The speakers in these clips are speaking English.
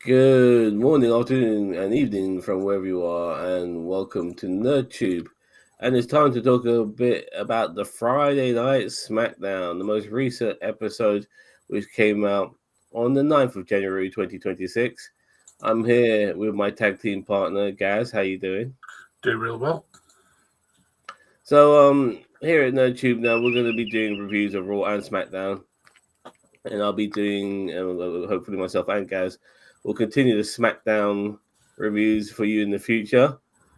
Good morning, afternoon, and evening from wherever you are, and welcome to NerdTube. And it's time to talk a bit about the Friday night Smackdown, the most recent episode, which came out on the 9th of January 2026. I'm here with my tag team partner, Gaz. How you doing? Doing real well. So, here at NerdTube now, we're going to be doing reviews of Raw and SmackDown, and I'll be doing, hopefully myself and Gaz will continue the SmackDown reviews for you in the future.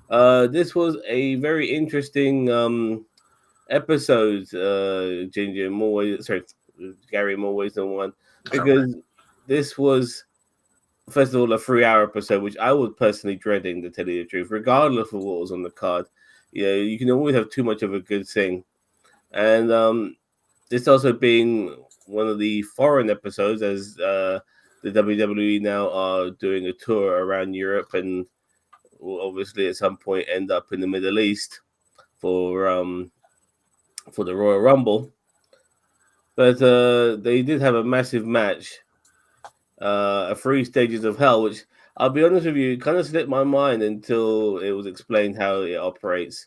This was a very interesting episode, Ginger, more ways, sorry, Gary, more ways than one, because this was, first of all, a 3 hour episode, which I was personally dreading, to tell you the truth, regardless of what was on the card. You can always have too much of a good thing. And this also being one of the foreign episodes, as the WWE now are doing a tour around Europe and will obviously at some point end up in the Middle East for the Royal Rumble. But they did have a massive match, a 3 stages of hell, which I'll be honest with you, kind of slipped my mind until it was explained how it operates.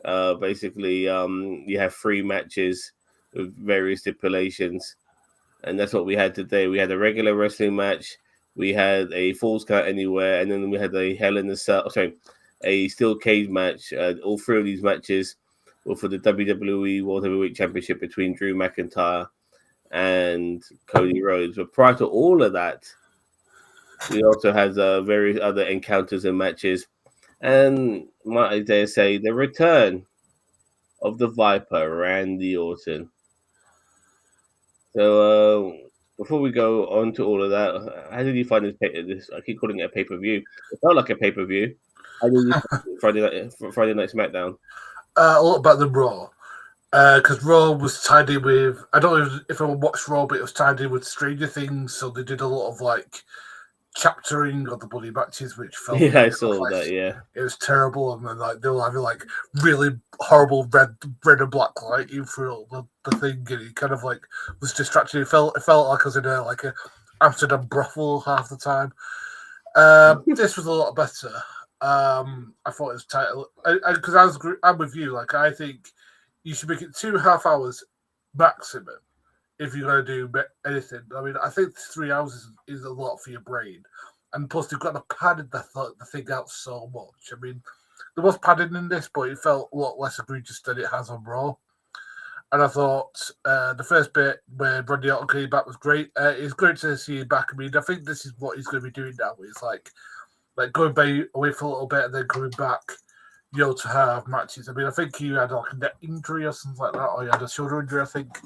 Basically, you have 3 matches with various stipulations, and that's what we had today. We had a regular wrestling match, we had a Falls Count Anywhere, and then we had a Hell in a Cell, a steel cage match. All 3 of these matches were for the WWE World Heavyweight Championship between Drew McIntyre and Cody Rhodes. But prior to all of that, we also had various other encounters and matches, and might I dare say the return of the Viper, Randy Orton. So before we go on to all of that, how did you find this? I keep calling it a pay-per-view. It felt like a pay-per-view. How did you find Friday Night SmackDown? A lot better than Raw. Because Raw was tied in with, I don't know if I watched Raw, but it was tied in with Stranger Things, so they did a lot of chaptering of the bloody matches, which felt I saw that. Yeah, it was terrible, and then they were having really horrible red and black lighting through the thing, and it kind of was distracting. It felt like I was in a Amsterdam brothel half the time. This was a lot better. I thought it was tight because I'm with you. I think you should make it 2.5 hours maximum if you're going to do anything. I mean, I think 3 hours is a lot for your brain. And plus, they've got to padded the thing out so much. I mean, there was padding in this, but it felt a lot less egregious than it has on Raw. And I thought the first bit where Randy Orton came back was great. It's great to see him back. I mean, I think this is what he's going to be doing now. It's like going away for a little bit and then coming back, to have matches. I mean, I think he had a neck injury or something like that, or he had a shoulder injury, I think.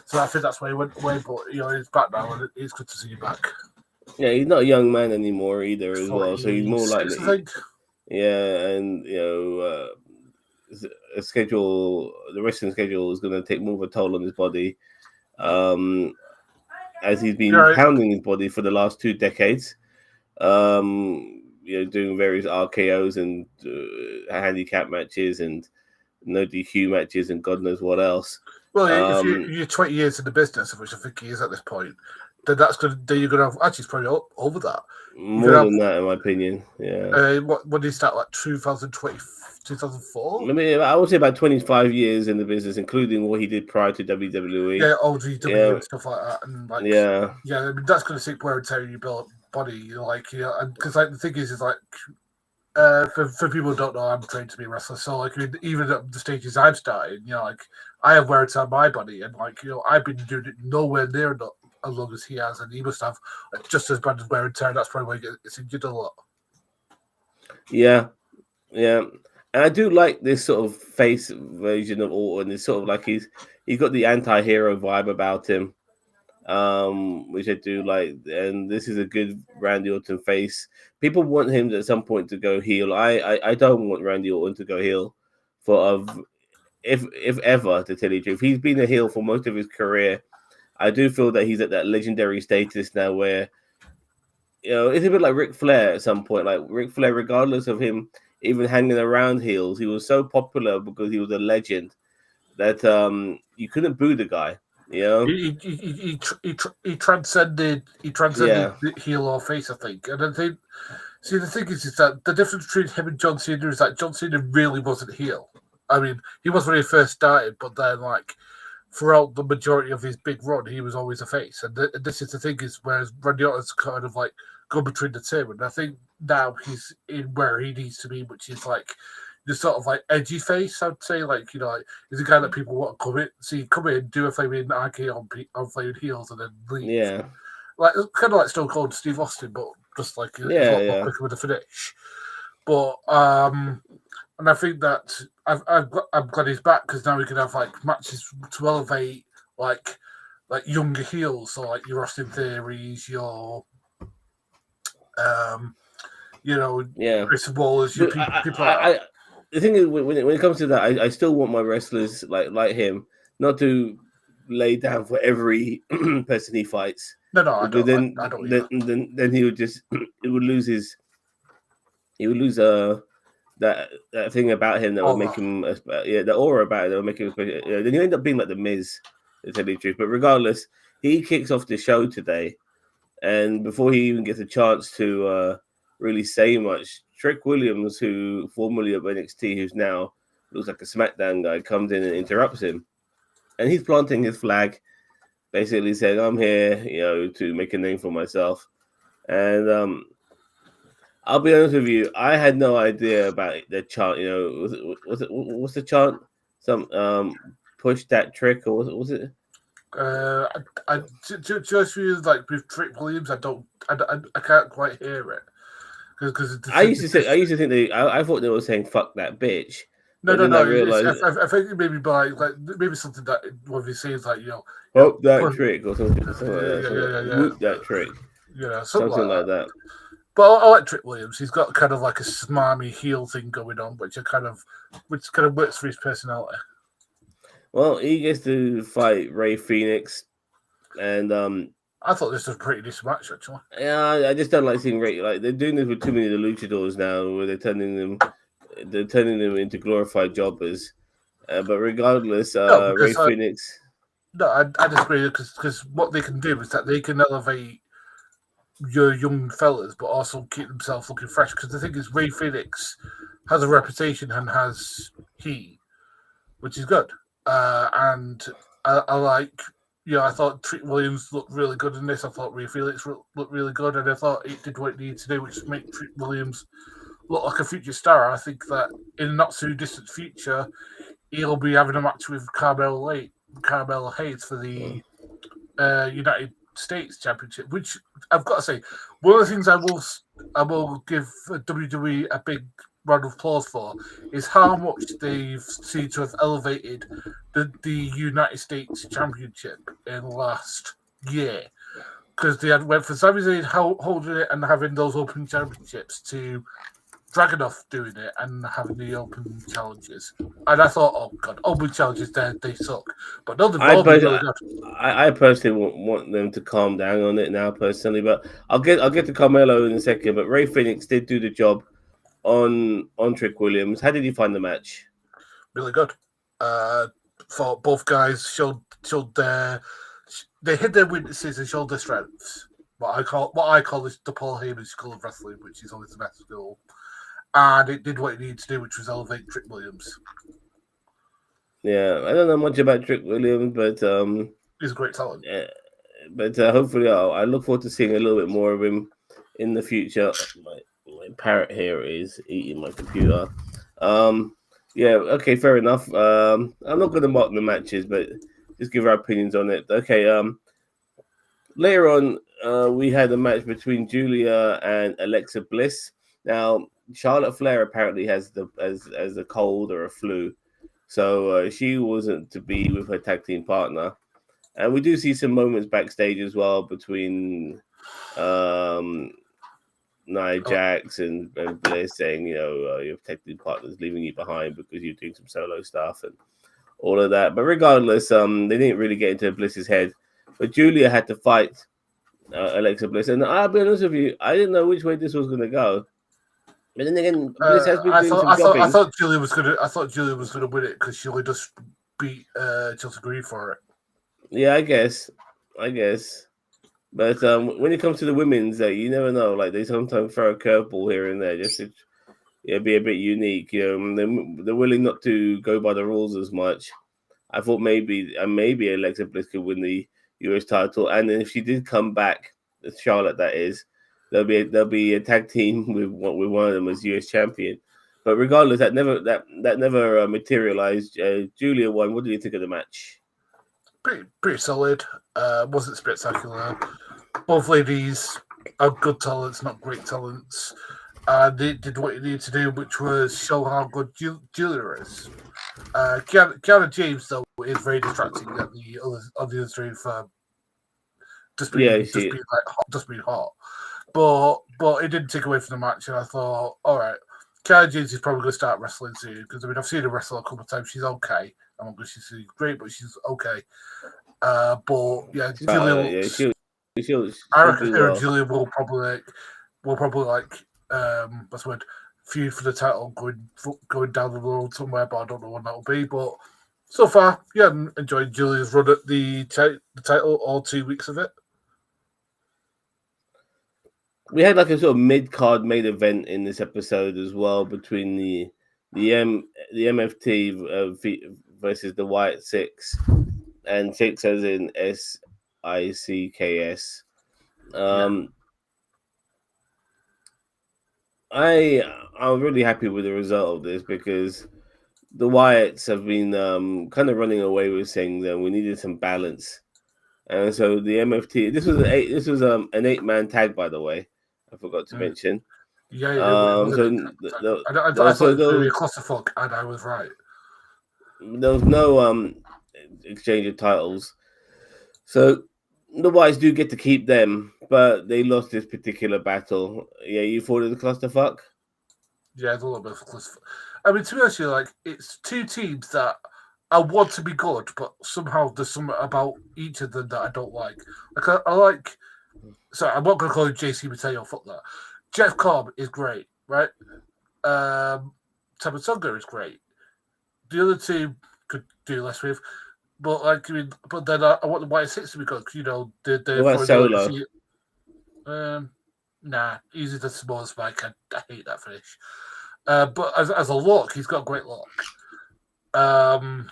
So I think that's why he went away, but he's back now, and it's good to see you back. Yeah, he's not a young man anymore either, as well. So he's more likely. I think. Yeah, and the wrestling schedule is going to take more of a toll on his body, as he's been pounding his body for the last 2 decades. Doing various RKOs and handicap matches and no DQ matches and God knows what else. Well, if you're 20 years in the business, which I think he is at this point, then you're going to have, actually, it's probably over that. More than that, in my opinion, yeah. When did he start, 2004? I mean, I would say about 25 years in the business, including what he did prior to WWE. Yeah, OGW and stuff like that. And yeah, I mean, that's going to take wear and tear in your body, and because the thing is for people who don't know, I'm trained to be a wrestler, so even at the stages I'm starting, I have wear and tear on my body, and I've been doing it nowhere near as long as he has, and he must have just as bad as wear and tear. That's probably why he gets injured a lot. Yeah, and I do like this sort of face version of Orton. It's sort of he's got the anti-hero vibe about him, which I do like, and this is a good Randy Orton face. People want him at some point to go heel. I don't want Randy Orton to go heel if ever, to tell you the truth. He's been a heel for most of his career. I do feel that he's at that legendary status now where, it's a bit like Ric Flair at some point. Like Ric Flair, regardless of him even hanging around heels, he was so popular because he was a legend that you couldn't boo the guy. You know? He transcended Yeah. the heel or face, I think. And I think, see, the thing is that the difference between him and John Cena is that John Cena really wasn't heel. I mean, he was when he first started, but then like throughout the majority of his big run, he was always a face. And this is the thing is, whereas Randy Orton's kind of like go between the two, and I think now he's in where he needs to be, which is like the sort of like edgy face. I'd say, like, you know, like, he's the guy that people want to come in, do a flaming RK on flaming heels, and then leave. Yeah. Like kind of like Stone Cold Steve Austin, but just like he's a lot more quicker with the finish. But and I think that I'm glad he's back because now we can have like matches to elevate like younger heels, so like your Austin Theories, your you know, Chris Wallace, your people like that. The thing is, when it comes to that, I still want my wrestlers like him not to lay down for every person he fights. No, I don't. Then he would just lose that thing about him that would make him the aura about it that would make him then you end up being like the Miz, to tell you the truth. But regardless, he kicks off the show today, and before he even gets a chance to really say much, Trick Williams, who formerly of NXT, who's now looks like a SmackDown guy, comes in and interrupts him, and he's planting his flag, basically saying, "I'm here, you know, to make a name for myself." And I'll be honest with you, I had no idea about the chant. You know, what's the chant? Some push that trick, or was it? I just feel like with Trick Williams, I can't quite hear it because I used to think I thought they were saying "fuck that bitch." No. I realized I think maybe by like maybe something that what he says like, you know, hope that trick or something. Whoop that trick. Yeah, something like that. But I like Trick Williams. He's got kind of like a smarmy heel thing going on, which kind of works for his personality. Well, he gets to fight Ray Phoenix, and I thought this was a pretty decent match, actually. Yeah, I just don't like seeing Ray. Like they're doing this with too many of the luchadors now, where they're turning them into glorified jobbers. But regardless, Ray Phoenix. No, I disagree because what they can do is that they can elevate your young fellas, but also keep themselves looking fresh. Because the thing is, Ray Phoenix has a reputation and has heat, which is good. And I like, you know, I thought Trick Williams looked really good in this. I thought Ray Phoenix looked really good, and I thought it did what it needed to do, which is make Trick Williams look like a future star. I think that in a not so distant future, he'll be having a match with Carmelo Hayes for the United States Championship, which I've got to say, one of the things I will give WWE a big round of applause for is how much they've seemed to have elevated the United States Championship in the last year, because they went for Sami Zayn holding it and having those open championships to Dragunov doing it and having the open challenges. And I thought, oh god, open challenges they suck. But no, they've all been really good. I personally want them to calm down on it now, personally. But I'll get to Carmelo in a second. But Ray Phoenix did do the job on Trick Williams. How did you find the match? Really good. Thought both guys showed they hid their weaknesses and showed their strengths. What I call this the Paul Heyman school of wrestling, which is always the best school. And it did what it needed to do, which was elevate Trick Williams. Yeah, I don't know much about Trick Williams, but he's a great talent. But hopefully, I look forward to seeing a little bit more of him in the future. My parrot here is eating my computer. Yeah, okay, fair enough. I'm not going to mock the matches, but just give our opinions on it. Okay. Later on, we had a match between Julia and Alexa Bliss. Now, Charlotte Flair apparently has a cold or a flu, so she wasn't to be with her tag team partner. And we do see some moments backstage as well between Nia Jax and Bliss saying, you know, your tag team partner's leaving you behind because you're doing some solo stuff and all of that. But regardless, they didn't really get into Bliss's head. But Julia had to fight Alexa Bliss, and I'll be honest with you, I didn't know which way this was going to go. But then again, Bliss has been doing some jobbing. I thought Julia was gonna win it because she only just beat Chelsea Green for it. Yeah, I guess. But when it comes to the women's, you never know. Like they sometimes throw a curveball here and there just to be a bit unique. They're willing not to go by the rules as much. I thought maybe Alexa Bliss could win the US title, and then if she did come back, Charlotte that is, there'll be a tag team with one of them as US champion. But regardless, that never materialized. Julia won. What do you think of the match? Pretty solid. Wasn't spectacular. Both ladies are good talents, not great talents. They did what you needed to do, which was show how good Julia is. Kiana James, though, is very distracting at the other three for just being hot. But it didn't take away from the match, and I thought, all right, Kiana James is probably going to start wrestling soon because I've seen her wrestle a couple of times. She's okay. I'm not going to say she's great, but she's okay. But yeah, Julia looks. I reckon her and Julia will probably what's the word, feud for the title going down the road somewhere, but I don't know when that will be. But so far, yeah, enjoyed Julia's run at the title, all 2 weeks of it. We had like a sort of mid-card main event in this episode as well between the MFT versus the Wyatt Six, and Six as in SICKS. I'm really happy with the result of this because the Wyatts have been kind of running away with saying that we needed some balance, and so the MFT. This was an 8-man tag, by the way. I forgot to mention. Yeah, I thought it was going to be a clusterfuck, and I was right. There was no exchange of titles, so the Wyatts do get to keep them, but they lost this particular battle. Yeah, you thought it was a clusterfuck? Yeah, it's a little bit of a clusterfuck. I mean, to be honest, like it's two teams that I want to be good, but somehow there's something about each of them that I don't like. Like I like. Sorry, I'm not going to call him JC Mateo. Fuck that. Jeff Cobb is great, right? Tamatonga is great. The other two could do less with, but like, I mean, but then I want the White Six to be good. What Solo? Nah, he's the smallest Mike. I hate that finish. But as a look, he's got a great look. I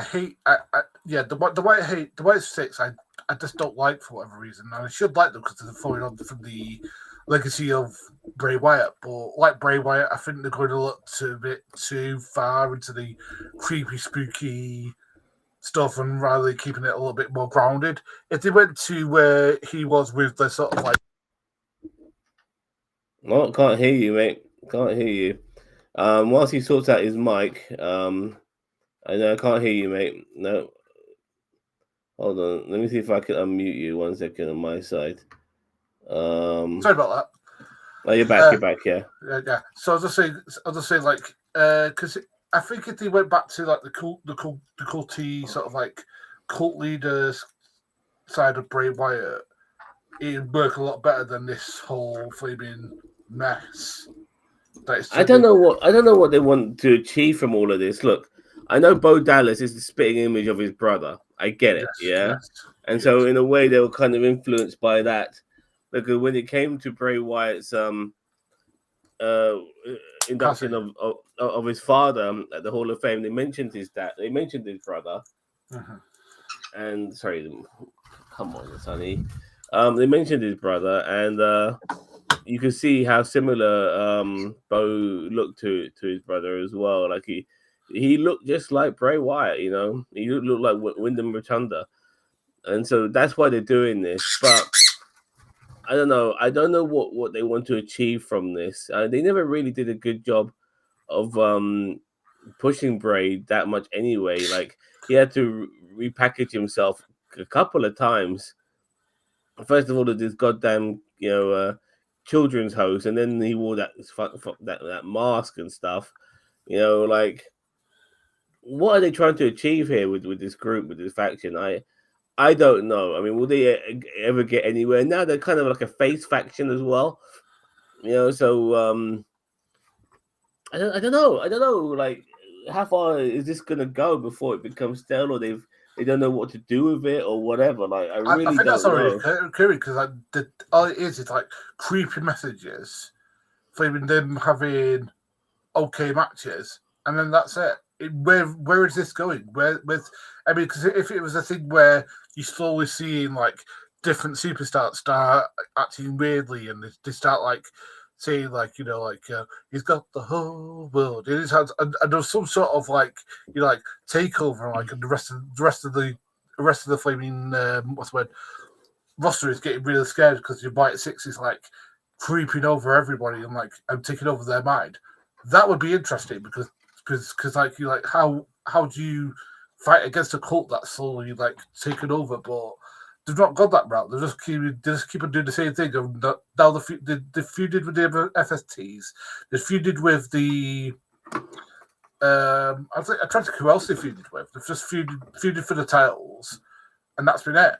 hate the White Six. I just don't like for whatever reason. And I should like them because they're following on from the legacy of Bray Wyatt. But like Bray Wyatt, I think they're going to look a bit too far into the creepy, spooky stuff, and rather than keeping it a little bit more grounded. If they went to where he was with the sort of like, well, can't hear you, mate. Can't hear you. Whilst he sorts out his mic, I know I can't hear you, mate. No. Hold on. Let me see if I can unmute you 1 second on my side. Sorry about that. Oh, you're back. You're back. Yeah. Yeah. So I'll just say, like, because I think if they went back to like the culty sort of like cult leaders side of Bray Wyatt, it'd work a lot better than this whole flaming mess. I don't know what they want to achieve from all of this. Look, I know Bo Dallas is the spitting image of his brother. I get it, and so in a way they were kind of influenced by that. Because when it came to Bray Wyatt's induction of his father at the Hall of Fame, they mentioned his dad. They mentioned his brother. And sorry, come on, Sonny. They mentioned his brother, and you can see how similar Bo looked to his brother as well. Like he looked just like Bray Wyatt, you know. He looked like Wyndham Rotunda, and so that's why they're doing this. But I don't know. I don't know what they want to achieve from this. They never really did a good job of pushing Bray that much anyway. Like he had to repackage himself a couple of times. First of all, to this goddamn children's host, and then he wore that mask and stuff. You know, like what are they trying to achieve here with this group, with this faction? I don't know. I mean, will they ever get anywhere? Now they're kind of like a face faction as well. You know, so I don't know. Like how far is this gonna go before it becomes stale, or they don't know what to do with it, or whatever? Like, I I really think that's don't already know. occurring because like all it is like creepy messages, flaming them having okay matches, and then that's it. Where is this going? I mean, because if it was a thing where you slowly seeing like different superstars start acting weirdly, and they start like saying like he's got the whole world in his hands, and there's some sort of like like takeover, like and the rest of the flaming what's the word roster is getting really scared because your Bite Six is like creeping over everybody and taking over their mind. That would be interesting because like you like how do you fight against a cult that's slowly like taken over, but they've not gone that route. They just keep on doing the same thing. And now they feuded with the FSTs. They feuded with the I tried to who else they feuded with. They've just feuded for the titles, and that's been it.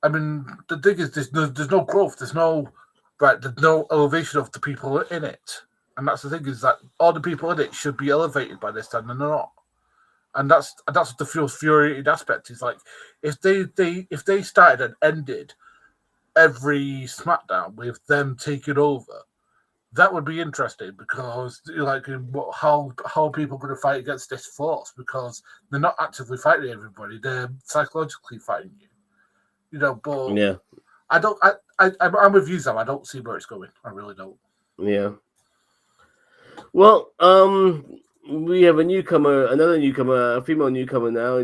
I mean, the thing is, there's no growth. There's no elevation of the people in it, and that's the thing is that all the people in it should be elevated by this time, and they're not. And that's what the infuriating aspect is. Like, if they started and ended every SmackDown with them taking over, that would be interesting because like how are people going to fight against this force because they're not actively fighting everybody; they're psychologically fighting you. But Yeah, I don't. I'm with you, Zam. I don't see where it's going. I really don't. yeah. Well, we have another newcomer, a female newcomer now,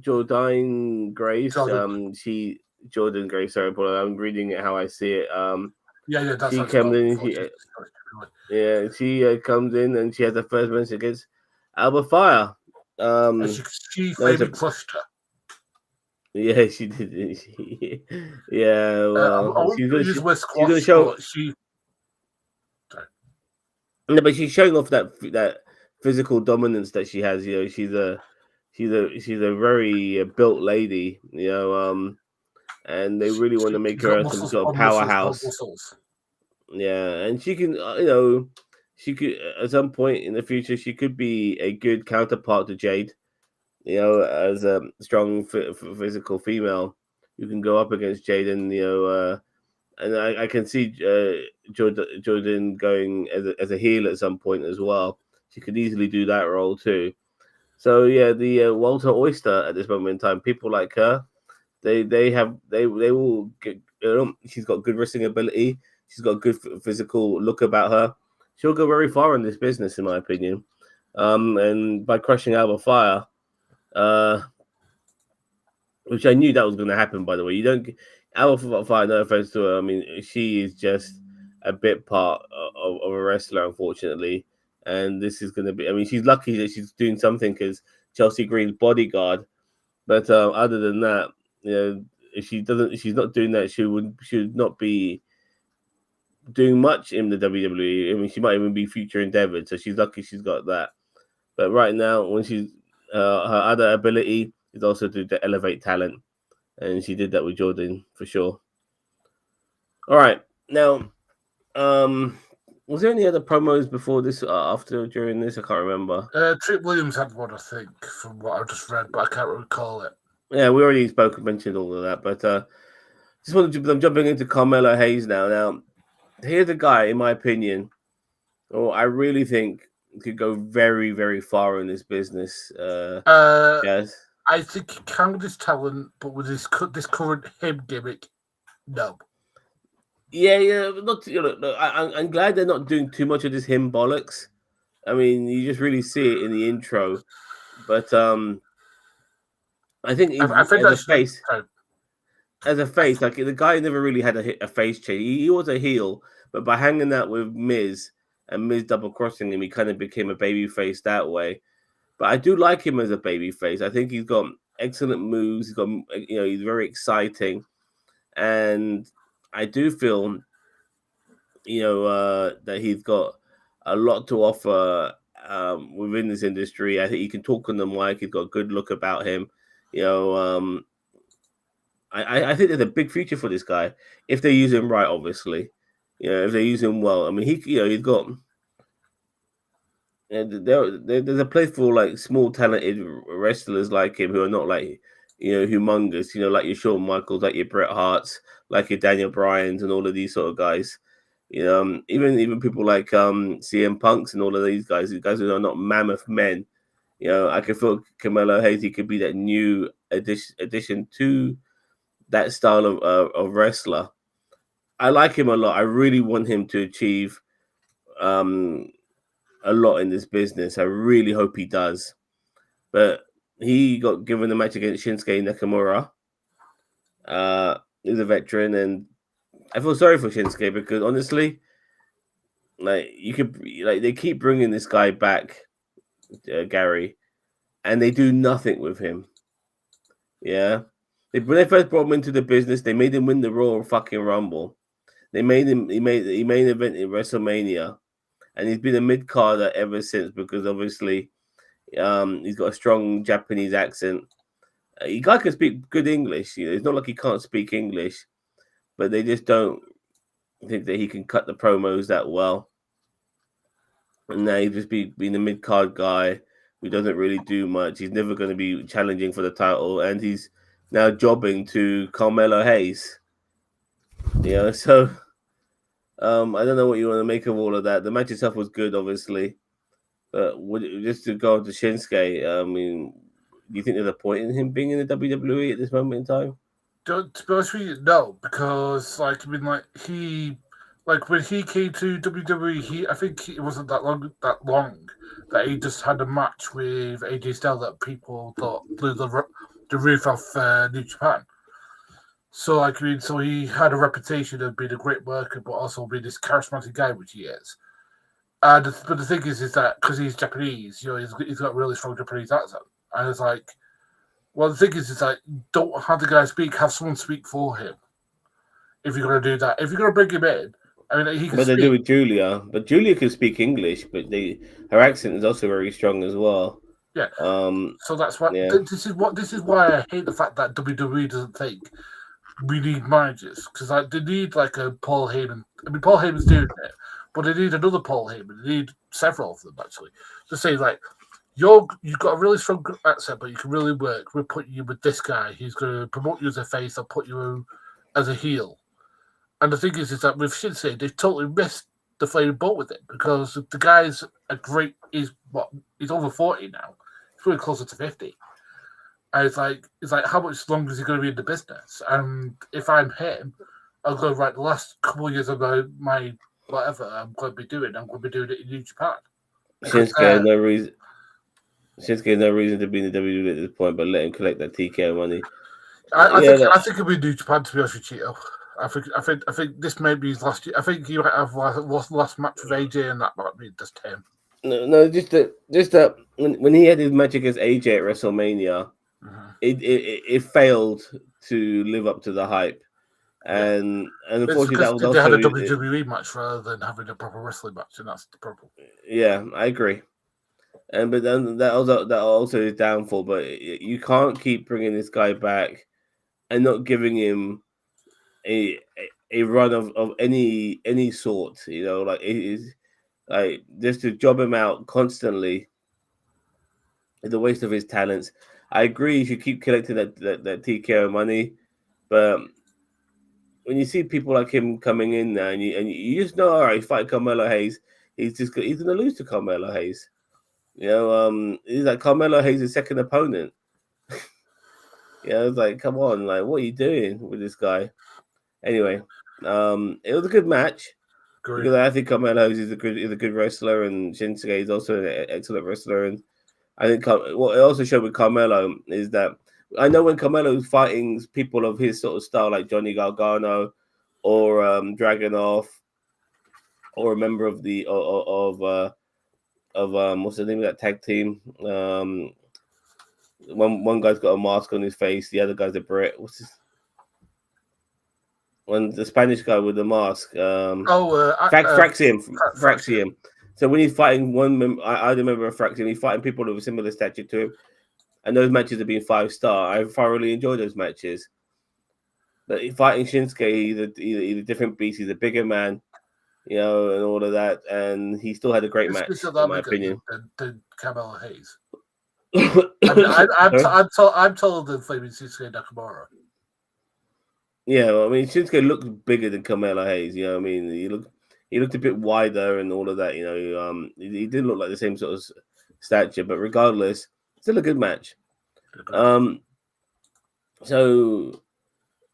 Jordan Grace. Jordan Grace. Sorry, Paul. I'm reading it how I see it. Yeah, that's she how it's comes called. in. She comes in and she has the first match against Alba Fire. And she flaming crushed her. Yeah, she did. Yeah, well, I wouldn't use with she's gonna squash, show. but she. Sorry. No, but she's showing off that physical dominance that she has. She's a very built lady. And they really want to make She's got her some muscles sort of on muscles on powerhouse. muscles. Yeah, and she can, she could at some point in the future she could be a good counterpart to Jade. As a strong physical female who can go up against Jade, and and I can see Jordan going as a heel at some point as well. She could easily do that role too. So yeah, the Walter Oyster at this moment in time, people like her, they will get. She's got good wrestling ability. She's got a good physical look about her. She'll go very far in this business, in my opinion. And by crushing Alba Fire, which I knew that was going to happen. By the way, you don't Alba Fire. No offense to her. I mean, she is just a bit part of a wrestler, unfortunately. And this is going to be. I mean, she's lucky that she's doing something because Chelsea Green's bodyguard. But other than that, if she's not doing that. Should not be doing much in the WWE. I mean, she might even be future endeavored. So she's lucky she's got that. But right now, when she's her other ability is also to elevate talent, and she did that with Jordan for sure. All right, now, was there any other promos before this, after, during this? I can't remember. Trick Williams had one, I think, from what I just read, but I can't recall it. Yeah, we already mentioned all of that, but just wanted to. I'm jumping into Carmelo Hayes now. Now, here's a guy, in my opinion, I really think could go very, very far in this business. Yes. I think he can with his talent, but with this current him gimmick, no. Yeah. Not I'm glad they're not doing too much of this him bollocks. I mean, you just really see it in the intro, but I think I think as a face, like the guy never really had a face change. He was a heel, but by hanging out with Miz and Miz double crossing him, he kind of became a baby face that way. But I do like him as a baby face. I think he's got excellent moves. He's got, he's very exciting, and I do feel, that he's got a lot to offer within this industry. I think he can talk on the mic. He's got a good look about him. I think there's a big future for this guy if they use him right. Obviously, if they use him well. I mean, he's got And there's a place for like small talented wrestlers like him who are not like humongous, like your Shawn Michaels, like your Bret Harts, like your Daniel Bryans, and all of these sort of guys. Even people like CM Punks and all of these guys who are not mammoth men. I can feel Carmelo Hayes. He could be that new addition to that style of wrestler. I like him a lot. I really want him to achieve a lot in this business. I really hope he does. But he got given the match against Shinsuke Nakamura. He's a veteran, and I feel sorry for Shinsuke because honestly, like they keep bringing this guy back, Gary, and they do nothing with him. Yeah, when they first brought him into the business, they made him win the Royal fucking Rumble. He made an event in WrestleMania, and he's been a mid carder ever since because obviously, he's got a strong Japanese accent. He guy can speak good English. It's not like he can't speak English, but they just don't think that he can cut the promos that well. And now he's just being a mid card guy who doesn't really do much. He's never going to be challenging for the title, and he's now jobbing to Carmelo Hayes. So I don't know what you want to make of all of that. The match itself was good, obviously, but just to go on to Shinsuke, I mean, do you think there's a point in him being in the WWE at this moment in time? To be honest with you, no, because when he came to WWE, I think it wasn't that long that he just had a match with AJ Styles that people thought blew the roof off New Japan. So so he had a reputation of being a great worker, but also being this charismatic guy, which he is. But the thing is that because he's Japanese, he's got a really strong Japanese accent, and it's like, well, the thing is like, don't have the guy speak, have someone speak for him. If you're going to do that, if you're going to bring him in, I mean, he can. But they do with Julia, but Julia can speak English, but her accent is also very strong as well. Yeah. So that's why this is why I hate the fact that WWE doesn't think we need managers, because they need like a Paul Heyman. I mean, Paul Heyman's doing it, but they need another Paul Heyman. They need several of them actually to say like, you've got a really strong accent, but you can really work. We'll put you with this guy. He's going to promote you as a face or put you as a heel. And the thing is that with Shinsuke, they've totally missed the flaming boat with it, because the guy's he's over 40 now. He's probably closer to 50. And it's like how much longer is he going to be in the business? And if I'm him, I'll go, right, the last couple of years of my whatever I'm going to be doing it in New Japan. Shinsuke has no reason. Shinsuke has no reason to be in the WWE at this point, but let him collect that TKO money. I think it'll be New Japan, to be honest with you. I think this may be his last year. I think he might have last match with AJ, and that might be just him. No, just that when he had his match against AJ at WrestleMania, it failed to live up to the hype, and unfortunately that was also they had a WWE match rather than having a proper wrestling match, and that's the problem. Yeah, I agree. But then that also is downfall. But you can't keep bringing this guy back and not giving him a run of any sort. Like it is like just to job him out constantly is a waste of his talents. I agree. You should keep collecting that TKO money, but when you see people like him coming in now, and you just know, all right, fight Carmelo Hayes, he's going to lose to Carmelo Hayes. He's like Carmelo Hayes' second opponent. It's like, come on, like, what are you doing with this guy? Anyway, it was a good match. Great. Because I think Carmelo Hayes is a good wrestler, and Shinsuke is also an excellent wrestler. And I think what it also showed with Carmelo is that I know when Carmelo's fighting people of his sort of style, like Johnny Gargano or Dragunov, or a member of the what's the name of that tag team? One guy's got a mask on his face, the other guy's a Brit. What's his? When the Spanish guy with the mask, Fraxium. So when he's fighting I remember a Fraxium. He's fighting people of a similar stature to him, and those matches have been 5-star. I thoroughly enjoy those matches. But fighting Shinsuke, he's a different beast. He's a bigger man. you know, and all of that, and he still had a great match, It's not in that my bigger opinion. than Carmelo Hayes. I mean, I'm told than Flaming Shinsuke Nakamura. Yeah, well, I mean, Shinsuke looked bigger than Carmelo Hayes. You know, what I mean, he looked a bit wider and all of that. You know, he didn't look like the same sort of stature, but regardless, still a good match. So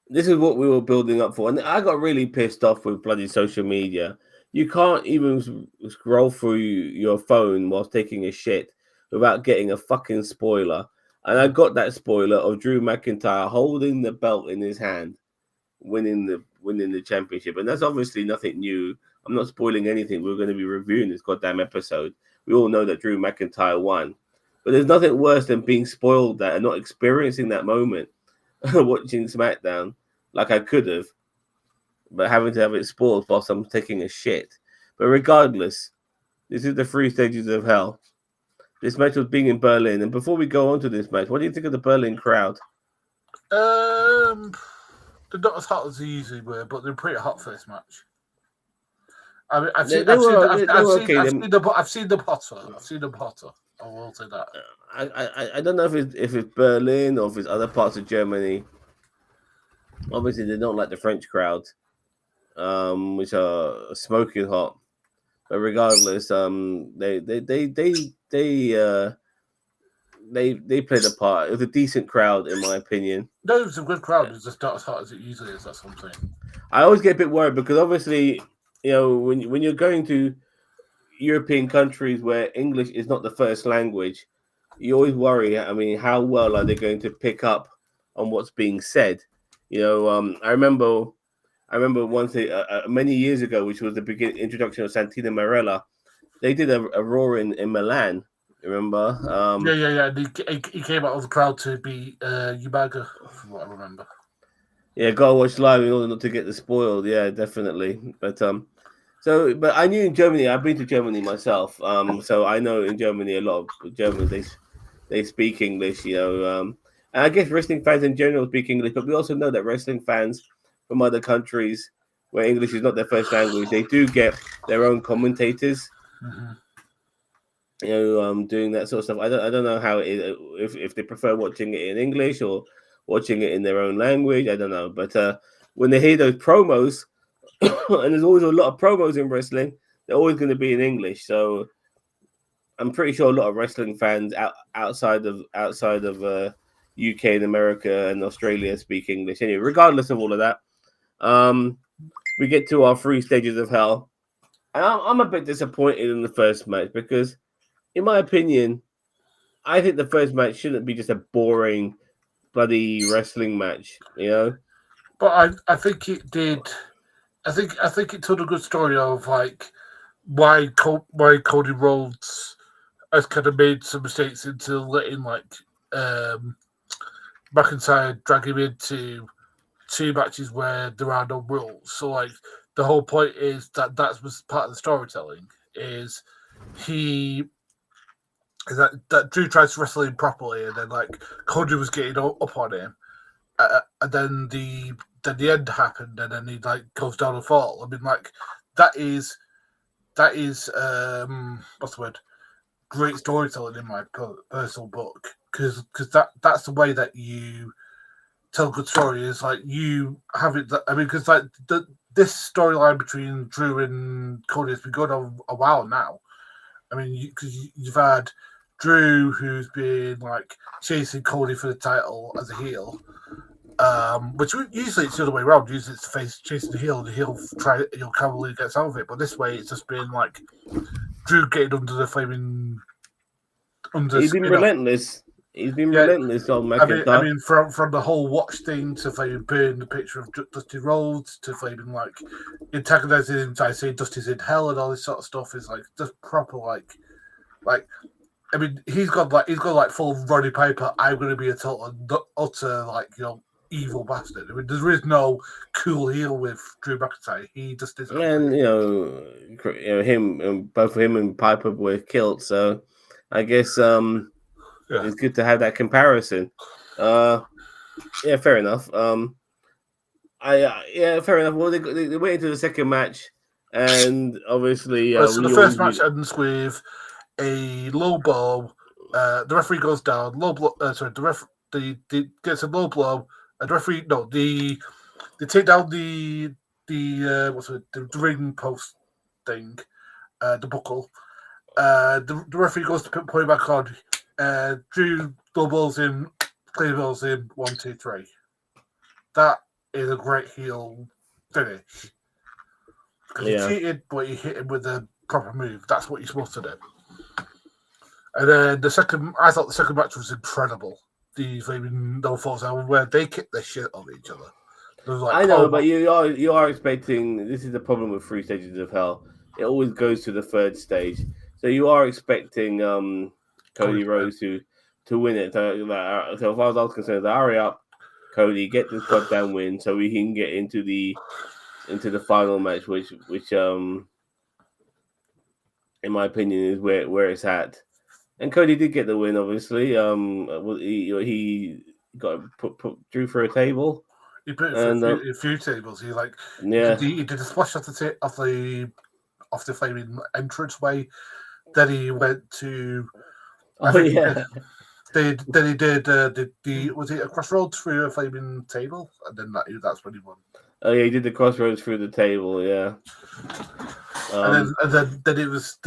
this is what we were building up for, and I got really pissed off with bloody social media. You can't even scroll through your phone whilst taking a shit without getting a fucking spoiler. And I got that spoiler of Drew McIntyre holding the belt in his hand, winning the championship, and that's obviously nothing new. I'm not spoiling anything. We're going to be reviewing this goddamn episode. We all know that Drew McIntyre won, but there's nothing worse than being spoiled that and not experiencing that moment watching SmackDown like I could have, but having to have it spoiled whilst I'm taking a shit. But regardless, this is the 3 stages of hell. This match was being in Berlin, and before we go on to this match, what do you think of the Berlin crowd? They're not as hot as they usually were, but they're pretty hot for this match. I mean, I've seen them hotter. I will say that. I don't know if it's Berlin or if it's other parts of Germany. Obviously, they don't like the French crowd, which are smoking hot. But regardless, they played a part. It was a decent crowd, in my opinion. No, it was a good crowd. It's just not as hot as it usually is. That's what I'm saying. I always get a bit worried because obviously, you know, when you're going to European countries where English is not the first language, you always worry. I mean, how well are they going to pick up on what's being said? You know, I remember once many years ago, which was the introduction of Santino Marella. They did a Raw in Milan. Remember? Yeah. He came out of the crowd to be Umaga, from what I remember. Yeah, gotta watch live in order not to get the spoiled. Yeah, definitely. But but I knew in Germany. I've been to Germany myself. So I know in Germany a lot of Germans they speak English. You know, and I guess wrestling fans in general speak English. But we also know that wrestling fans from other countries where English is not their first language, they do get their own commentators. Mm-hmm. You know, doing that sort of stuff. I don't know how if they prefer watching it in English or watching it in their own language. I don't know, but when they hear those promos, and there's always a lot of promos in wrestling, they're always going to be in English. So I'm pretty sure a lot of wrestling fans outside of UK and America and Australia speak English. Anyway, regardless of all of that, we get to our 3 stages of hell, and I'm a bit disappointed in the first match because, in my opinion, I think the first match shouldn't be just a boring bloody wrestling match, you know. But I think it did. I think it told a good story of like why Cody Rhodes has kind of made some mistakes into letting like McIntyre drag him into 2 matches where there are no rules. So like the whole point is that was part of the storytelling is that Drew tries to wrestle him properly, and then like Cody was getting up on him, and then the end happened, and then he like goes down and fall. I mean, like that is what's the word? Great storytelling in my personal book because that's the way that you tell a good story is like you have it. I mean, because like this storyline between Drew and Cody has been going on a while now. I mean, because you've had Drew, who's been like chasing Cody for the title as a heel, which usually it's the other way around. Usually it's the face chasing the heel, and the heel cavalier gets out of it. But this way, it's just been like Drew getting under the flaming. He's been relentless. He's been relentless on McIntyre. I mean, from the whole watch thing to flaming burn the picture of Dusty Rhodes to flaming like antagonizing him by saying Dusty's in hell and all this sort of stuff is like just proper like. I mean, he's got like full Roddy Piper. I'm going to be a total utter like evil bastard. I mean, there is no cool heel with Drew McIntyre. He just is. And both him and Piper were killed. So I guess it's good to have that comparison. Yeah, fair enough. Fair enough. Well, they went into the second match. And obviously, So the we first always match ends with a low blow. The referee goes down. Low blow. The gets a low blow. And the referee they take down the the ring post thing, the buckle. The referee goes to put it back on. Drew low blows him. Clay blows him. 1, 2, 3. That is a great heel finish. Because he cheated, but he hit him with a proper move. That's what you're supposed to do. And then I thought the second match was incredible. The flaming no falls out where they kicked the shit out of each other. Like, I know, but you are expecting. This is the problem with 3 stages of hell. It always goes to the third stage, so you are expecting Cody Rhodes to win it. So as far as I was concerned, hurry up, Cody, get this goddamn win so we can get into the final match, which in my opinion is where it's at. And Cody did get the win, obviously. He got put Drew through a table. He put it through a few tables. He did a splash off the flaming entranceway. Then he went to. Then he did was it a crossroads through a flaming table, and then that's when he won. Oh yeah, he did the crossroads through the table, yeah. And then it was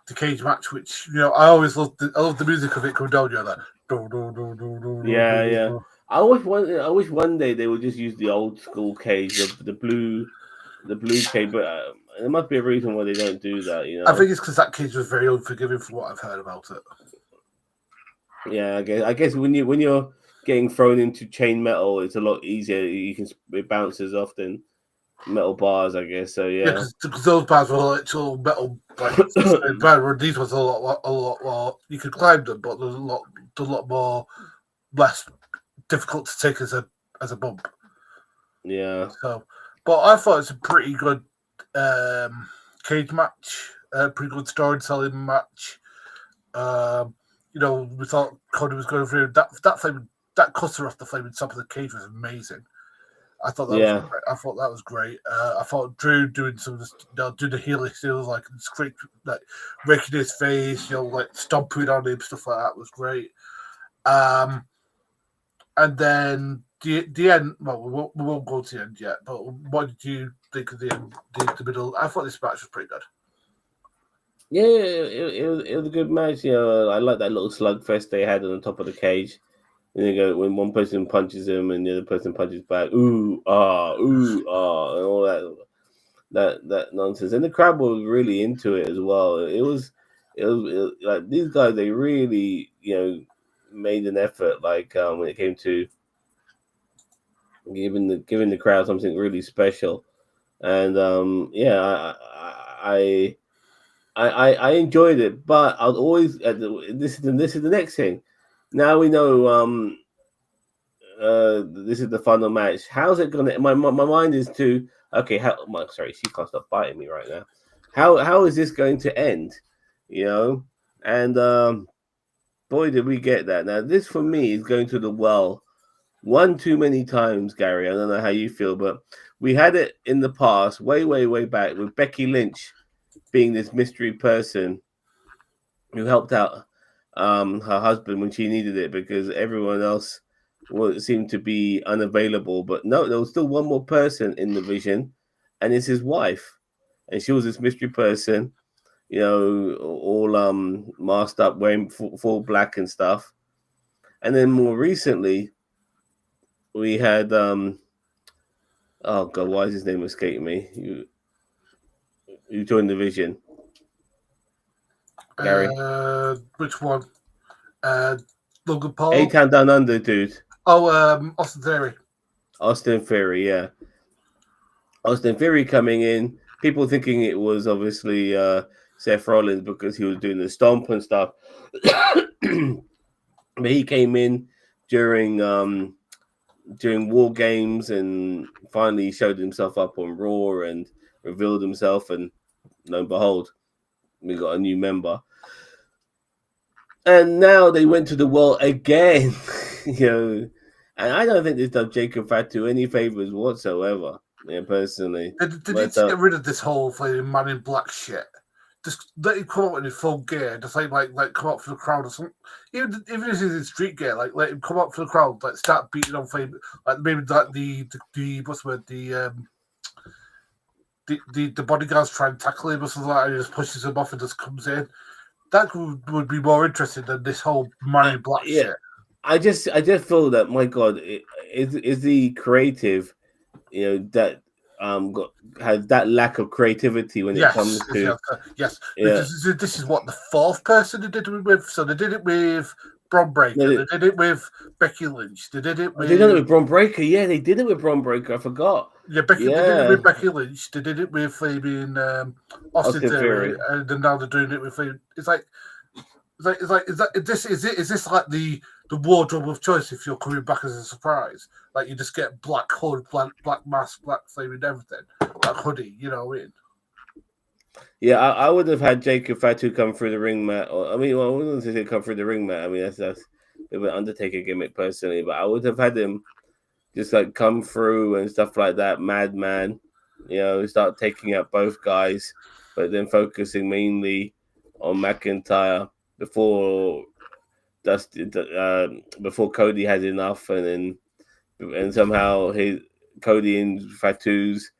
the cage match, which I always loved. I love the music of it coming down. That. Yeah. I wish one day they would just use the old school cage, the blue cage, but there must be a reason why they don't do that. I think it's because that cage was very unforgiving, from what I've heard about it. Yeah, I guess when you're getting thrown into chain metal, it's a lot easier. It bounces off than metal bars, I guess. So yeah, because those bars were actual metal. These ones are a lot more. You could climb them, but there's a lot more less difficult to take as a bump. Yeah. So, but I thought it's a pretty good cage match. Pretty good storytelling match. We thought Cody was going through that cutter off the flaming top of the cage was amazing. I thought that was great. I thought that was great. I thought Drew doing some of this, doing the heel steals, like raking his face, like stomping on him, stuff like that was great. And then the end. Well, we won't go to the end yet. But what did you think of the end, the middle? I thought this match was pretty good. Yeah, it was a good match. I like that little slugfest they had on the top of the cage. And when one person punches him and the other person punches back, ooh ah, and all that nonsense. And the crowd was really into it as well. It was like these guys. They really made an effort. Like when it came to giving the crowd something really special. And I enjoyed it, but I'll always. This is the next thing. Now we know. This is the final match. How's it gonna? My mind is to okay. Sorry, she can't stop biting me right now. How is this going to end? And boy, did we get that. Now this for me is going to the well one too many times, Gary. I don't know how you feel, but we had it in the past, way back, with Becky Lynch being this mystery person who helped out her husband when she needed it because everyone else seemed to be unavailable. But no, there was still one more person in the vision, and it's his wife. And she was this mystery person, all masked up, wearing full black and stuff. And then more recently, we had oh god, why is his name escaping me? You joined the vision. Gary. Which one? Logan Paul. A-Town Down Under, dude. Oh, Austin Theory. Austin Theory, yeah. Austin Theory coming in. People thinking it was obviously Seth Rollins because he was doing the stomp and stuff. But he came in during War Games and finally showed himself up on Raw and revealed himself, and lo and behold, we got a new member. And now they went to the well again, and I don't think this does Jacob Fatu any favors whatsoever. Yeah, personally. They need to get rid of this whole flaming man in black shit. Just let him come out in his full gear, just like come out for the crowd or something. Even if he's in street gear, like let him come out for the crowd, like start beating on flame, like maybe like the what's the word, the bodyguards try and tackle him or something like that, and he just pushes him off and just comes in. That would be more interesting than this whole man in black shit. I just feel that, my God, is the creative, that has that lack of creativity when it comes to yes. This is what the fourth person who did it with. So they did it with Bron Breakker. They did it with Becky Lynch. They did it with. They did it with Bron Breakker. Yeah, they did it with Bron Breakker. I forgot. Yeah, They did it with Becky Lynch. They did it with Fabian Austin Theory, and then now they're doing it with. Is this like the wardrobe of choice if you're coming back as a surprise? Like you just get black hood, black mask, black flaming everything, black hoodie. You know what I mean? Yeah, I would have had Jacob Fatu come through the ring mat. I wouldn't say come through the ring mat. I mean, that's a bit of an Undertaker gimmick personally, but I would have had him just like come through and stuff like that. Madman, start taking out both guys, but then focusing mainly on McIntyre before before Cody had enough, and somehow Cody and Fatu's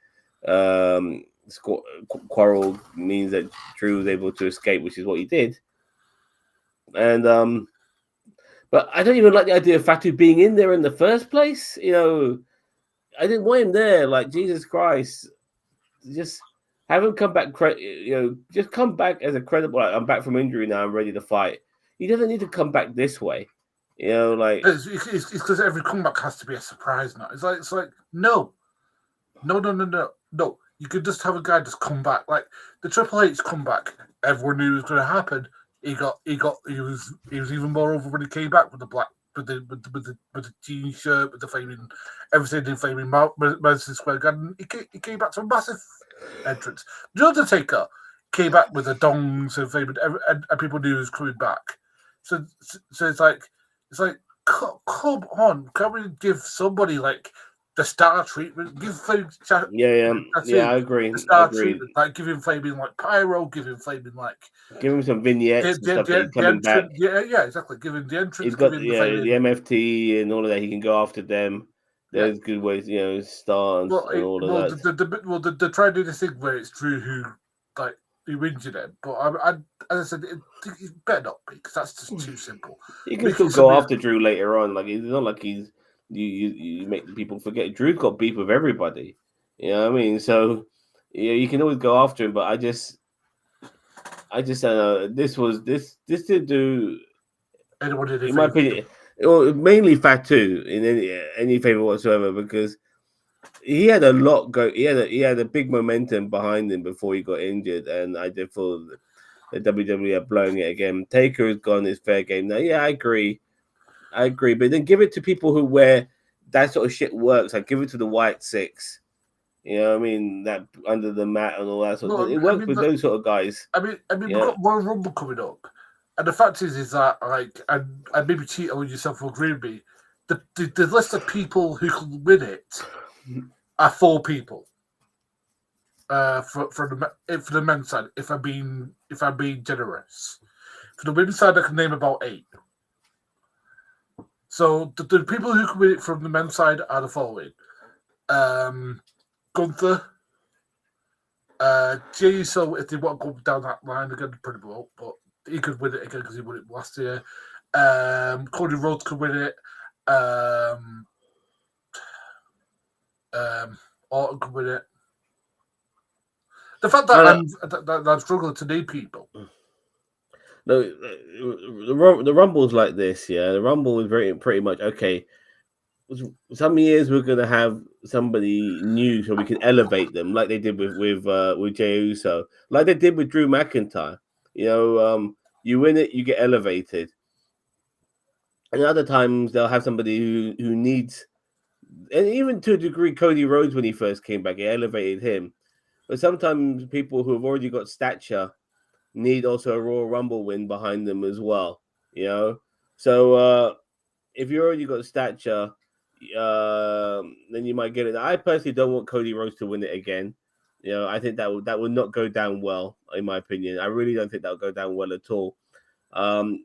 quarrel means that Drew was able to escape, which is what he did. And but I don't even like the idea of Fatu being in there in the first place. I didn't want him there. Like, Jesus Christ, just have him come back. Just come back as a credible. Like, I'm back from injury now. I'm ready to fight. He doesn't need to come back this way. It's because every comeback has to be a surprise now. It's like no. You could just have a guy just come back. Like the Triple H comeback, everyone knew it was going to happen. He was even more over when he came back with the black with the jean shirt, with the flaming everything in flaming Madison Square Garden. He came back to a massive entrance. The Undertaker came back with the dongs and flaming, and people knew he was coming back. So it's like come on, can we give somebody like the star treatment? Give Flame. I agree. The star treatment, like give him flaming like pyro, give him flaming like. Give him some vignettes and stuff. Coming back. Yeah, exactly. Give him the entrance. He's got the MFT and all of that. He can go after them. There's good ways, start and all of that. They're trying to do this thing where it's Drew who injured him, but as I said, it better not be, because that's just too simple. You can still go after Drew later on. Like, it's not like he's you make people forget. Drew's got beef with everybody. You know what I mean? So you can always go after him, but I just this didn't do anyone did, in my opinion. Mainly Fatu in any favor whatsoever, because he had a lot go. He had a big momentum behind him before he got injured, and I did feel the WWE are blowing it again. Taker has gone his fair game now. Yeah, I agree, but then give it to people who where that sort of shit works. Like give it to the White Six. You know what I mean? That under the mat and all that sort of thing. It works with those sort of guys. I mean, we've got Royal Rumble coming up. And the fact is that, like, and maybe Cheetah and yourself will agree with me, the list of people who can win it are 4 people. For the men's side, if I'm being generous. For the women's side, I can name about 8. So the people who can win it from the men's side are the following: Gunther, Jey Uso, if they want to go down that line again, pretty well, but he could win it again because he won it last year. Cody Rhodes could win it. Orton could win it. The fact that I'm struggling to name people. No, the Rumble's like this, yeah. The Rumble is pretty much okay. Some years we're gonna have somebody new so we can elevate them, like they did with Jey Uso, like they did with Drew McIntyre. You win it, you get elevated. And other times they'll have somebody who needs, and even to a degree, Cody Rhodes when he first came back, it elevated him. But sometimes people who have already got stature need also a Royal Rumble win behind them as well. So if you already got stature, then you might get it. I personally don't want Cody Rhodes to win it again. I think that would not go down well, in my opinion. I really don't think that would go down well at all.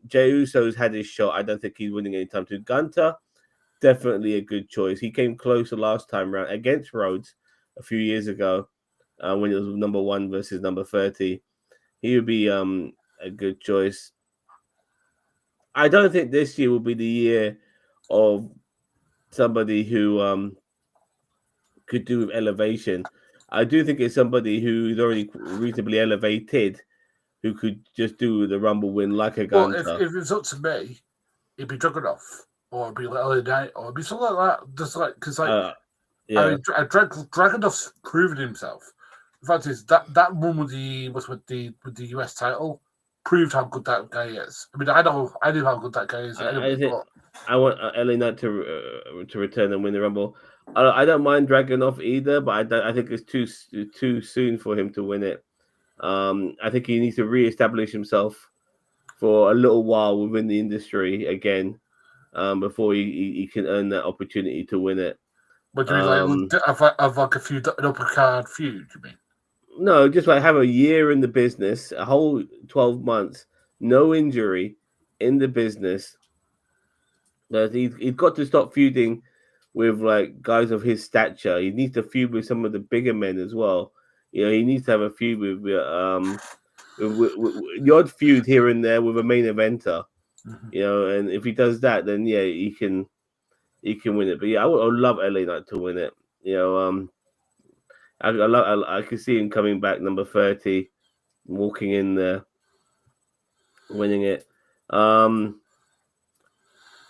Jey Uso's had his shot. I don't think he's winning anytime soon. Gunter, definitely a good choice. He came close the last time round against Rhodes a few years ago when it was number 1 versus number 30. He would be a good choice. I don't think this year will be the year of somebody who could do with elevation. I do think it's somebody who's already reasonably elevated who could just do the Rumble win like a Gunter. Well, if it's up to me, it'd be Dragunov, or it'd be like LA Knight, or it'd be something like that. Just like, because yeah. I mean, Dragunov's proven himself. The fact is that run with the US title proved how good that guy is. I mean, I know how good that guy is. I want LA Knight to return and win the Rumble. I don't mind Dragunov either, but I think it's too soon for him to win it. I think he needs to reestablish himself for a little while within the industry again before he can earn that opportunity to win it. But do you mean have like a few an upper card feud? You mean? No, just like have a year in the business, a whole 12 months, no injury in the business. But he's got to stop feuding with like guys of his stature. He needs to feud with some of the bigger men as well. He needs to have a feud with the odd feud here and there with a main eventer. Mm-hmm. And if he does that, then yeah, he can win it. But yeah, I would love LA Knight to win it. I could see him coming back number 30, walking in there, winning it.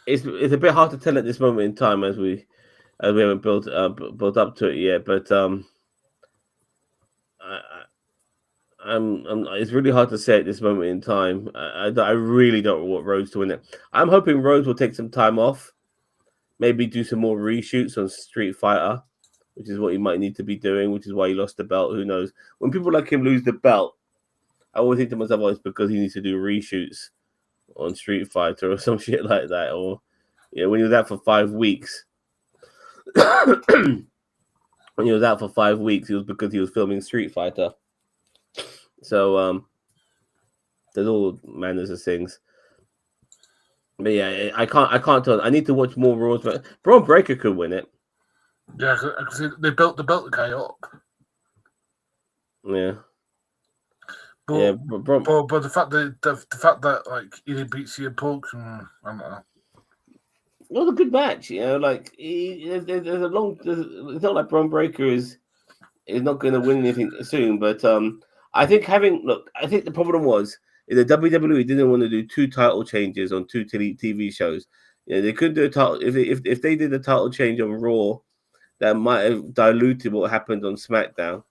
It's a bit hard to tell at this moment in time as we haven't built up to it yet, but it's really hard to say at this moment in time. I really don't want Rhodes to win it. I'm hoping Rhodes will take some time off, maybe do some more reshoots on Street Fighter, which is what he might need to be doing, which is why he lost the belt. Who knows? When people like him lose the belt, I always think to myself, it's because he needs to do reshoots on Street Fighter or some shit like that. Or when he was out for 5 weeks. When he was out for 5 weeks, it was because he was filming Street Fighter. So there's all manners of things. But yeah, I can't tell. I need to watch more Raws. But Braun Breaker could win it. Yeah, because they built the guy up. Yeah. But the fact that like he didn't beat CM Punk, I don't know. It was a good match, Like there's a long. It's not like Braun Breaker is not going to win anything soon, but I think the problem is the WWE didn't want to do 2 title changes on 2 TV shows. They couldn't do a title if they did a title change on Raw, that might have diluted what happened on SmackDown,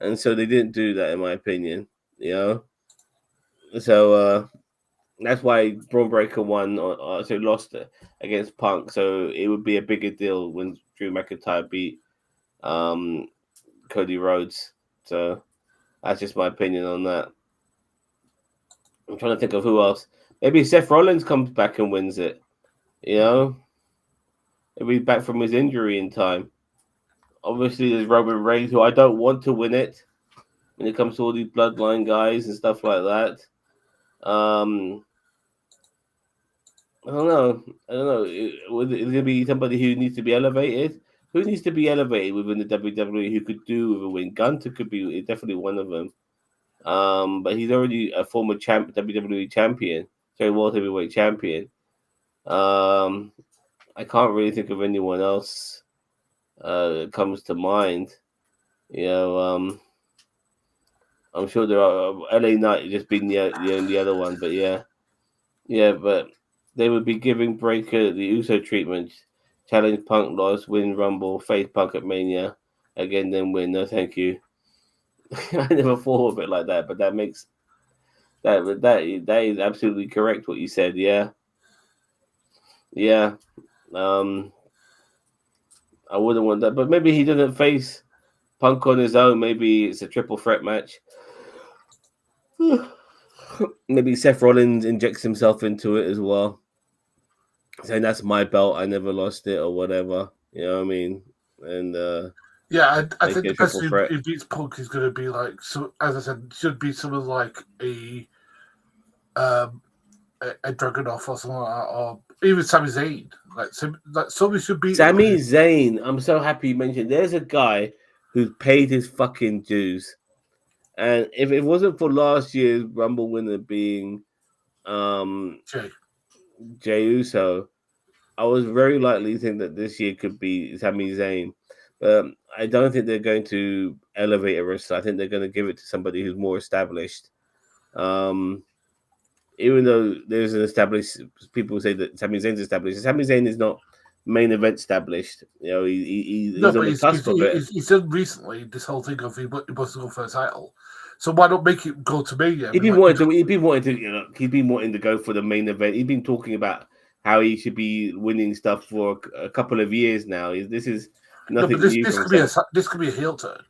and so they didn't do that, in my opinion. So that's why Braun Breaker won, so lost against Punk. So it would be a bigger deal when Drew McIntyre beat Cody Rhodes. So that's just my opinion on that. I'm trying to think of who else. Maybe Seth Rollins comes back and wins it. He'll be back from his injury in time. Obviously, there's Roman Reigns, who I don't want to win it when it comes to all these bloodline guys and stuff like that. I don't know. Is it going to be somebody who needs to be elevated? Who needs to be elevated within the WWE who could do with a win? Gunter could be definitely one of them. But he's already a former WWE champion. Sorry, World Heavyweight champion. I can't really think of anyone else that comes to mind. I'm sure there are. LA Knight just being the only other one, but yeah, but they would be giving Breaker the Uso treatment. Challenge Punk, loss, win Rumble, face Punk at Mania, again then win. No, thank you. I never thought of it like that, but that makes that is absolutely correct what you said. Yeah. I wouldn't want that, but maybe he doesn't face Punk on his own. Maybe it's a triple threat match. Maybe Seth Rollins injects himself into it as well. saying that's my belt, I never lost it or whatever. You know what I mean? And Yeah, I make think it the a triple person threat. who beats Punk is going to be like, so as I said, should be someone like um, a Dragunov or something like that, or even Sami Zayn. Like somebody should beat him. Sami Zayn, I'm so happy you mentioned. There's a guy who's paid his fucking dues, and if it wasn't for last year's Rumble winner being Jay. Jey Uso, I was very likely to think that this year could be Sami Zayn. But I don't think they're going to elevate a wrestler. I think they're going to give it to somebody who's more established. Um, Even though there's an established, people say that Sami Zayn's established. Sami Zayn is not main event established. You know, No, he's on but the cusp of it. he's done recently this whole thing of he wants to go for a title. So why not make it go to me? I He'd mean, been like, wanting to. He'd been wanting to. You know, he'd been wanting to go for the main event. He'd been talking about how he should be winning stuff for a couple of years now. This is no, but nothing new this from could be Sam. this could be a heel turn.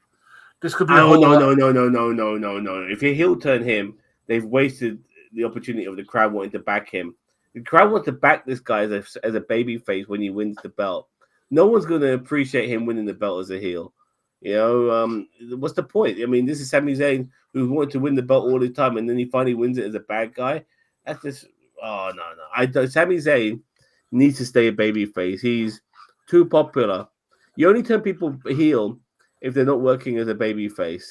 This could be a Oh whole. no! If he heel turn him, they've wasted the opportunity of the crowd wanting to back him. The crowd wants to back this guy as a baby face when he wins the belt. No one's going to appreciate him winning the belt as a heel. You know, what's the point? I mean, this is Sami Zayn who wanted to win the belt all the time, and then he finally wins it as a bad guy. That's just no. I don't. Sami Zayn needs to stay a baby face. He's too popular. You only turn people heel if they're not working as a baby face,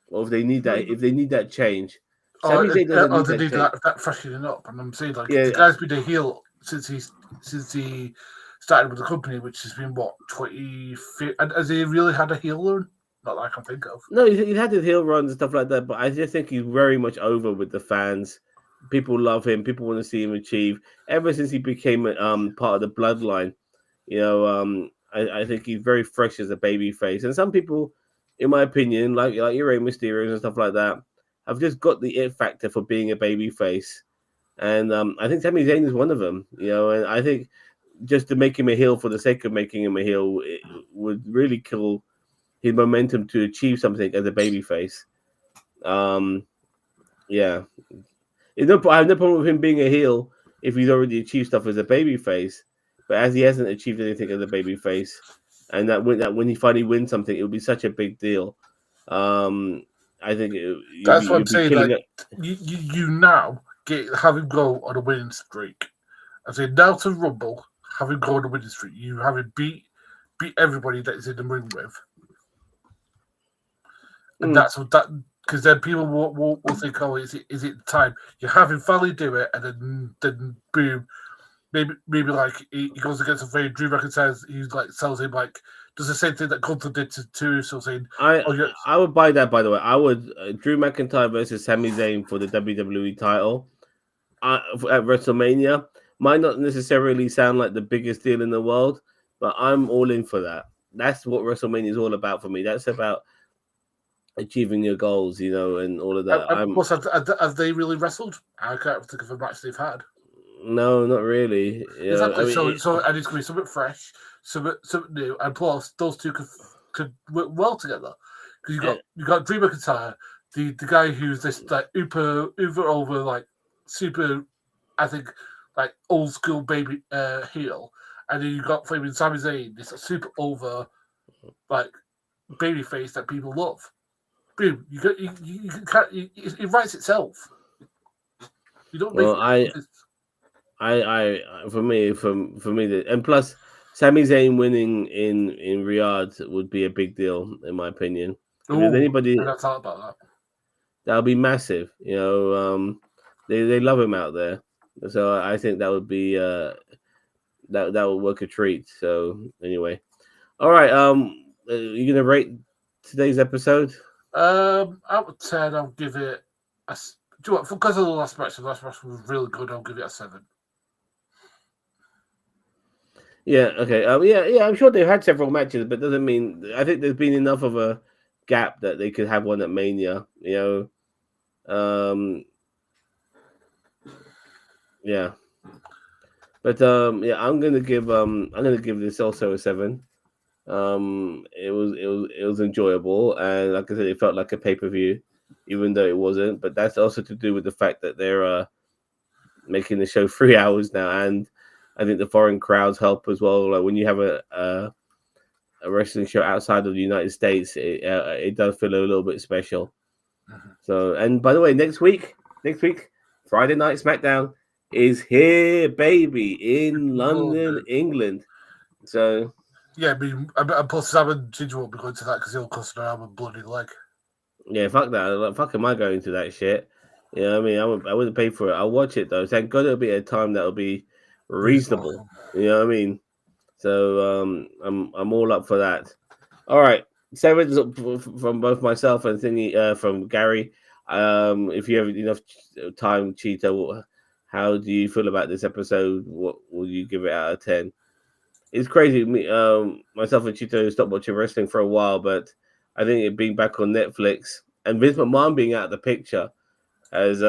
or if they need that change. Sami Zayn doesn't Or need they that need change. that freshening up. And I'm saying, like, Yeah, the guy's been a heel since he started with the company, which has been what 20. And has he really had a heel run? Not that I can think of. no, he's had his heel runs and stuff like that, but I just think he's very much over with the fans. People love him. People want to see him achieve. Ever since he became part of the bloodline, you know, I think he's very fresh as a baby face. And some people, in my opinion, like your Rey Mysterio and stuff like that, have just got the it factor for being a baby face. And I think Sami Zayn is one of them. You know, and I think just to make him a heel for the sake of making him a heel would really kill his momentum to achieve something as a babyface. Yeah, I have no problem with him being a heel if he's already achieved stuff as a babyface. But as he hasn't achieved anything as a babyface, and that when he finally wins something, it will be such a big deal. I think That's what I'm you'd be saying. killing Like, it. you now have him go on a winning streak. I say now to Rumble, have him go on a winning streak. You have him beat everybody that he's in the ring with. And that's what that, because then people will think, oh, is it time? You have him finally do it, and then boom, maybe like he goes against a very Drew McIntyre. He like tells him like does the same thing that Gunther did to so saying, I would buy that. By the way, I would Drew McIntyre versus Sami Zayn for the WWE title at WrestleMania. Might not necessarily sound like the biggest deal in the world, but I'm all in for that. That's what WrestleMania is all about for me. That's about achieving your goals, you know, and all of that. Plus, have they really wrestled? I can't think of a match they've had. No, not really. Exactly. I mean, so and it's going to be something fresh, something new, and plus those two could work well together because you got Drew McIntyre, the guy who's this like uber over like super, I think like old school baby heel, and then you got flaming Sami Zayn, this super over like baby face that people love. Boom! It writes itself. You don't make. I for me, and plus, Sami Zayn winning in Riyadh would be a big deal in my opinion. If there's anybody, I thought about that. That would be massive. You know, they love him out there, so I think that would be that would work a treat. So anyway, all right. You gonna rate today's episode? Out of 10, I'll give it a. Do you know what? Because of the last match was really good. I'll give it a 7. Yeah. Okay. Yeah. I'm sure they've had several matches, but doesn't mean I think there's been enough of a gap that they could have one at Mania. You know. Yeah. But yeah, I'm gonna give this also a 7. It was enjoyable, and like I said, it felt like a pay-per-view, even though it wasn't. But that's also to do with the fact that they're making the show 3 hours now, and I think the foreign crowds help as well. Like when you have a wrestling show outside of the United States, it does feel a little bit special. So, and by the way, next week, Friday Night SmackDown is here, baby, in London, England. So, yeah, I mean, and plus Zam and Ginger won't be going to that because he'll cost an arm and bloody leg. yeah, fuck that. Like, fuck am I going to that shit? You know what I mean? I wouldn't pay for it. I'll watch it though. Thank God it'll be at a time that'll be reasonable. You know what I mean? So I'm all up for that. All right. Sevens from both myself and thingy from Gary. If you have enough time, Cheetah, how do you feel about this episode? What will you give it out of 10? It's crazy. Me, myself and Cheetah stopped watching wrestling for a while, but I think it being back on Netflix and Vince McMahon being out of the picture has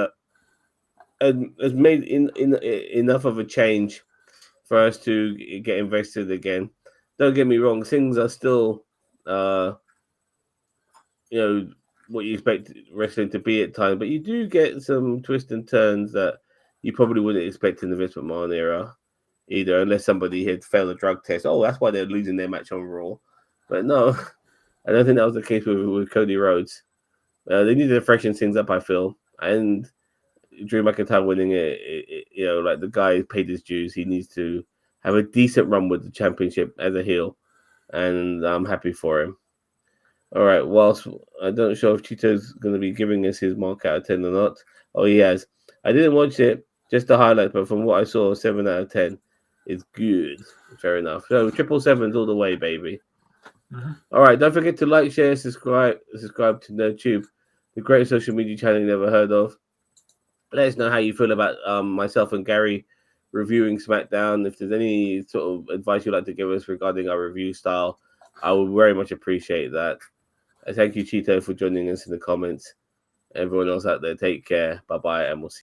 made enough of a change for us to get invested again. Don't get me wrong; things are still, what you expect wrestling to be at times, but you do get some twists and turns that you probably wouldn't expect in the Vince McMahon era either, unless somebody had failed a drug test. Oh, that's why they're losing their match on Raw. But no, I don't think that was the case with Cody Rhodes. They needed to freshen things up, I feel, and Drew McIntyre winning it, like the guy paid his dues. He needs to have a decent run with the championship as a heel, and I'm happy for him. All right, whilst I don't know if Cheeto's going to be giving us his mark out of 10 or not. Oh, he has. I didn't watch it, just the highlights, but from what I saw, 7 out of 10 is good. Fair enough. So 777s all the way, baby. Mm-hmm. All right, don't forget to like, share, subscribe to NerdTube, the greatest social media channel you never heard of. Let us know how you feel about myself and Gary reviewing SmackDown. If there's any sort of advice you'd like to give us regarding our review style, I would very much appreciate that. Thank you, Cheeto, for joining us in the comments. Everyone else out there, take care. Bye-bye, and we'll see you.